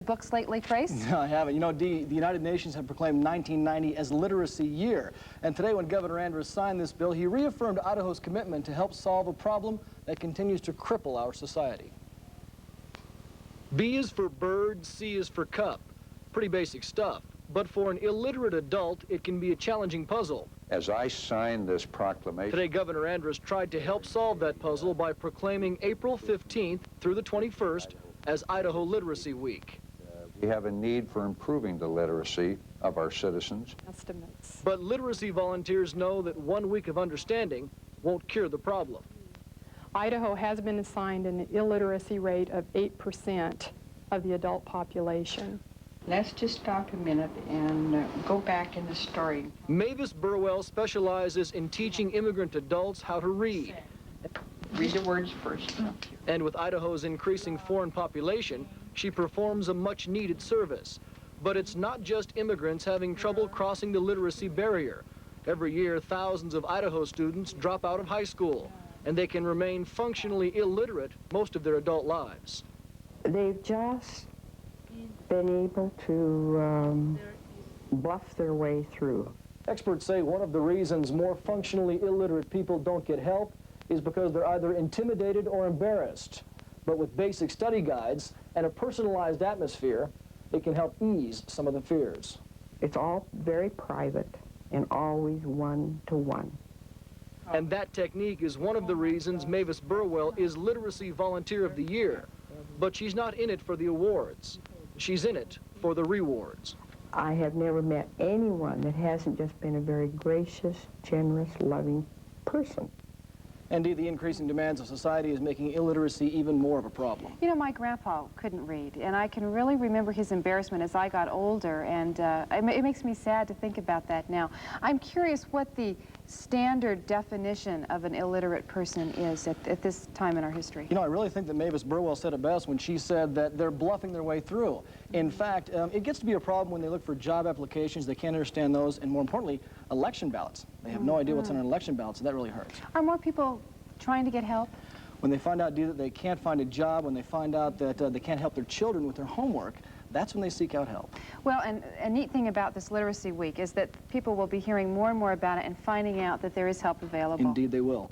Books lately, Trace? No, I haven't. You know, Dee, the United Nations have proclaimed 1990 as Literacy Year. And today, when Governor Andrews signed this bill, he reaffirmed Idaho's commitment to help solve a problem that continues to cripple our society. B is for bird, C is for cup. Pretty basic stuff. But for an illiterate adult, it can be a challenging puzzle. As I signed this proclamation... Today, Governor Andrews tried to help solve that puzzle by proclaiming April 15th through the 21st as Idaho Literacy Week. We have a need for improving the literacy of our citizens. Estimates. But literacy volunteers know that 1 week of understanding won't cure the problem. Idaho has been assigned an illiteracy rate of 8% of the adult population. Let's just stop a minute and go back in the story. Mavis Burwell specializes in teaching immigrant adults how to read. Read the words first. And with Idaho's increasing foreign population, she performs a much-needed service. But it's not just immigrants having trouble crossing the literacy barrier. Every year, thousands of Idaho students drop out of high school, and they can remain functionally illiterate most of their adult lives. They've just been able to bluff their way through. Experts say one of the reasons more functionally illiterate people don't get help is because they're either intimidated or embarrassed. But with basic study guides and a personalized atmosphere, it can help ease some of the fears. It's all very private and always one-to-one. And that technique is one of the reasons Mavis Burwell is Literacy Volunteer of the Year. But she's not in it for the awards. She's in it for the rewards. I have never met anyone that hasn't just been a very gracious, generous, loving person. Indeed, the increasing demands of society is making illiteracy even more of a problem. You know, my grandpa couldn't read, and I can really remember his embarrassment as I got older, and it makes me sad to think about that now. I'm curious what the standard definition of an illiterate person is at this time in our history. You know, I really think that Mavis Burwell said it best when she said that they're bluffing their way through. In fact, it gets to be a problem when they look for job applications, they can't understand those, and more importantly, election ballots. They have no idea what's on an election ballot, so that really hurts. Are more people trying to get help? When they find out, Dee, that they can't find a job, when they find out that they can't help their children with their homework, that's when they seek out help. Well, and a neat thing about this Literacy Week is that people will be hearing more and more about it and finding out that there is help available. Indeed, they will.